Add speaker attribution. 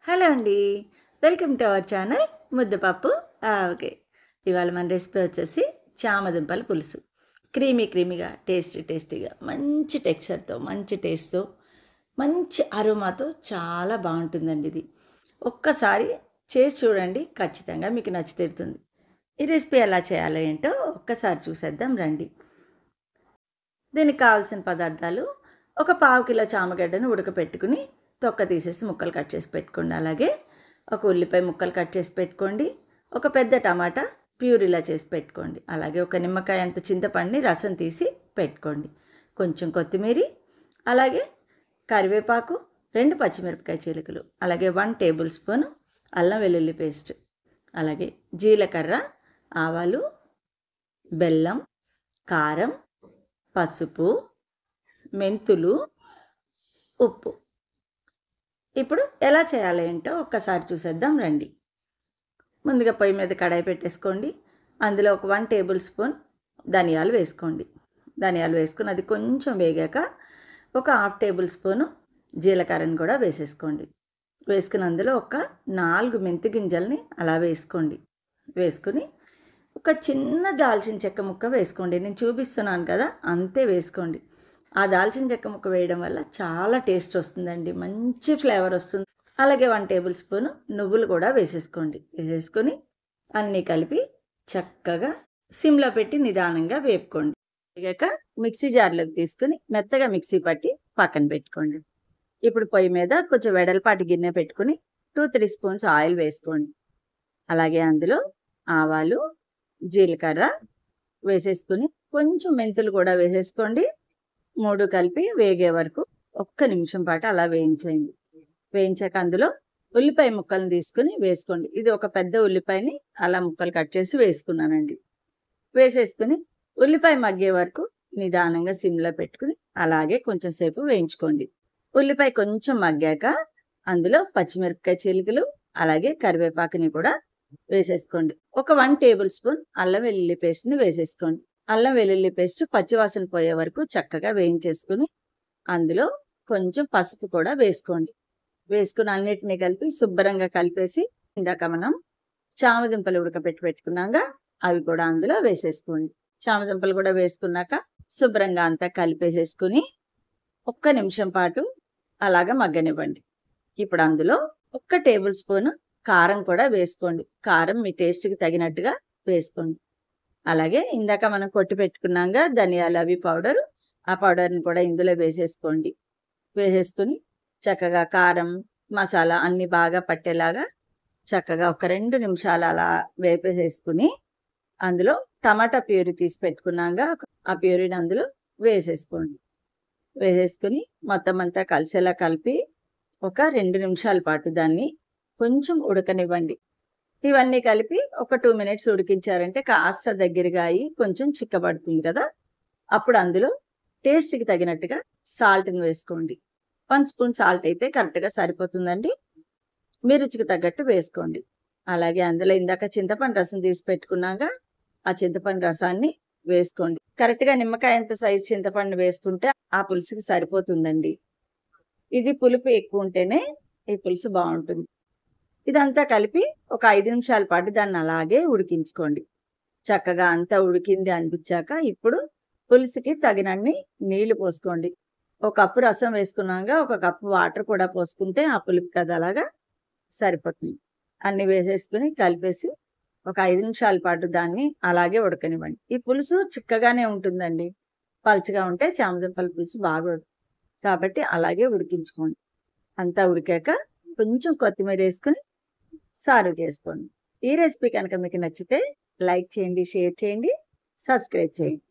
Speaker 1: Hello అండి. Welcome to our channel ముద్దపప్పు ఆవకాయ్. ఇవాళ మన రెసిపీ వచ్చేసి చామదుంపల పులుసు. క్రీమీగా, టేస్టీగా, మంచి టెక్స్చర్‌తో, మంచి టేస్ట్‌తో, మంచి అరోమాతో చాలా బావుంటుందండి ఇది. ఒక్కసారి చేసి చూడండి. ఖచ్చితంగా మీకు నచ్చి తీరుతుంది. ఈ రెసిపీ ఎలా చేయాలో ఏంటో ఒక్కసారి చూసేద్దాం రండి. దీనికి కావాల్సిన పదార్థాలు: ఒక పావు కిలో చామగడ్డను ఉడకపెట్టుకుని తొక్క తీసేసి ముక్కలు కట్ చేసి పెట్టుకోండి. అలాగే ఒక ఉల్లిపాయ ముక్కలు కట్ చేసి పెట్టుకోండి. ఒక పెద్ద టమాటా ప్యూరీలా చేసి పెట్టుకోండి. అలాగే ఒక నిమ్మకాయ అంత చింతపండుని రసం తీసి పెట్టుకోండి. కొంచెం కొత్తిమీర, అలాగే కరివేపాకు, 2 పచ్చిమిరపకాయ చీలికలు, అలాగే 1 టేబుల్ స్పూన్ అల్లం వెల్లుల్లి పేస్ట్, అలాగే జీలకర్ర, ఆవాలు, బెల్లం, కారం, పసుపు, మెంతులు, ఉప్పు. ఇప్పుడు ఎలా చేయాలో ఏంటో ఒక్కసారి చూసేద్దాం రండి. ముందుగా పొయ్యి మీద కడాయి పెట్టేసుకోండి. అందులో ఒక 1 టేబుల్ స్పూన్ ధనియాలు వేసుకోండి. ధనియాలు వేసుకుని అది కొంచెం వేగాక ఒక హాఫ్ టేబుల్ స్పూను జీలకర్రను కూడా వేసేసుకోండి. వేసుకుని అందులో ఒక 4 మెంతి గింజల్ని అలా వేసుకోండి. వేసుకుని ఒక చిన్న దాల్చిన చెక్క ముక్క వేసుకోండి. నేను చూపిస్తున్నాను కదా, అంతే వేసుకోండి. ఆ దాల్చిన చెక్క ముక్క వేయడం వల్ల చాలా టేస్ట్ వస్తుందండి, మంచి ఫ్లేవర్ వస్తుంది. అలాగే 1 టేబుల్ స్పూన్ నువ్వులు కూడా వేసేసుకోండి. వేసేసుకొని అన్నీ కలిపి చక్కగా సిమ్లో పెట్టి నిదానంగా వేపుకోండి. వేగాక మిక్సీ జార్లోకి తీసుకుని మెత్తగా మిక్సీ పట్టి పక్కన పెట్టుకోండి. ఇప్పుడు పొయ్యి మీద కొంచెం వెడల్పాటి గిన్నె పెట్టుకుని 2-3 స్పూన్స్ ఆయిల్ వేసుకోండి. అలాగే అందులో ఆవాలు, జీలకర్ర వేసేసుకుని కొంచెం మెంతులు కూడా వేసేసుకోండి. 3 కలిపి వేగే వరకు ఒక్క నిమిషం పాటు అలా వేయించేయండి. వేయించాక అందులో ఉల్లిపాయ ముక్కలను తీసుకుని వేసుకోండి. ఇది ఒక పెద్ద ఉల్లిపాయని అలా ముక్కలు కట్ చేసి వేసుకున్నానండి. వేసేసుకుని ఉల్లిపాయ మగ్గే వరకు నిదానంగా సిమ్లో పెట్టుకుని అలాగే కొంచెం సేపు వేయించుకోండి. ఉల్లిపాయ కొంచెం మగ్గాక అందులో పచ్చిమిరపకాయ చీలికలు, అలాగే కరివేపాకుని కూడా వేసేసుకోండి. ఒక 1 టేబుల్ స్పూన్ అల్లం వెల్లుల్లి పేస్ట్ని వేసేసుకోండి. అల్లం వెల్లుల్లి పేస్ట్ పచ్చివాసన పోయే వరకు చక్కగా వేయించేసుకుని అందులో కొంచెం పసుపు కూడా వేసుకోండి. వేసుకుని అన్నిటినీ కలిపి శుభ్రంగా కలిపేసి ఇందాక మనం చామదుంపలు ఉడకపెట్టి పెట్టుకున్నాక అవి కూడా అందులో వేసేసుకోండి. చామదుంపలు కూడా వేసుకున్నాక శుభ్రంగా అంతా కలిపేసేసుకుని ఒక్క నిమిషం పాటు అలాగా మగ్గనివ్వండి. ఇప్పుడు అందులో 1 టేబుల్ స్పూన్ కారం కూడా వేసుకోండి. కారం మీ టేస్ట్కి తగినట్టుగా వేసుకోండి. అలాగే ఇందాక మనం కొట్టి పెట్టుకున్నాక ధనియాలు అవి పౌడరు, ఆ పౌడర్ని కూడా ఇందులో వేసేసుకోండి. వేసేసుకుని చక్కగా కారం, మసాలా అన్నీ బాగా పట్టేలాగా చక్కగా ఒక 2 నిమిషాలు అలా వేపేసేసుకుని అందులో టమాటా ప్యూరీ తీసి పెట్టుకున్నాక ఆ ప్యూరీని అందులో వేసేసుకోండి. వేసేసుకుని మొత్తం అంతా కలిసేలా కలిపి ఒక 2 నిమిషాల పాటు దాన్ని కొంచెం ఉడకనివ్వండి. ఇవన్నీ కలిపి ఒక 2 మినిట్స్ ఉడికించారంటే కాస్త దగ్గరగా అయ్యి కొంచెం చిక్కబడుతుంది కదా, అప్పుడు అందులో టేస్ట్కి తగినట్టుగా సాల్ట్ని వేసుకోండి. 1 స్పూన్ సాల్ట్ అయితే కరెక్ట్గా సరిపోతుందండి. మీ రుచికి తగ్గట్టు వేసుకోండి. అలాగే అందులో ఇందాక చింతపండు రసం తీసి పెట్టుకున్నాక ఆ చింతపండు రసాన్ని వేసుకోండి. కరెక్ట్గా నిమ్మకాయ ఎంత సైజు చింతపండు వేసుకుంటే ఆ పులుసుకి సరిపోతుందండి. ఇది పులుపు ఎక్కువ ఉంటేనే ఈ పులుసు బాగుంటుంది. ఇదంతా కలిపి ఒక 5 నిమిషాల పాటు దాన్ని అలాగే ఉడికించుకోండి. చక్కగా అంతా ఉడికింది అనిపించాక ఇప్పుడు పులుసుకి తగినన్ని నీళ్లు పోసుకోండి. ఒక కప్పు రసం వేసుకున్నాక ఒక కప్పు వాటర్ కూడా పోసుకుంటే ఆ పులుపు కదా అలాగా సరిపోతుంది. అన్ని వేసేసుకుని కలిపేసి ఒక 5 నిమిషాల పాటు దాన్ని అలాగే ఉడకనివ్వండి. ఈ పులుసు చిక్కగానే ఉంటుందండి. పలుచగా ఉంటే చామదుంపల పులుసు బాగోదు. కాబట్టి అలాగే ఉడికించుకోండి. అంతా ఉడికాక కొంచెం కొత్తిమీర వేసుకుని సర్వ్ చేసుకోండి. ఈ రెసిపీ కనుక మీకు నచ్చితే లైక్ చేయండి, షేర్ చేయండి, సబ్స్క్రైబ్ చేయండి.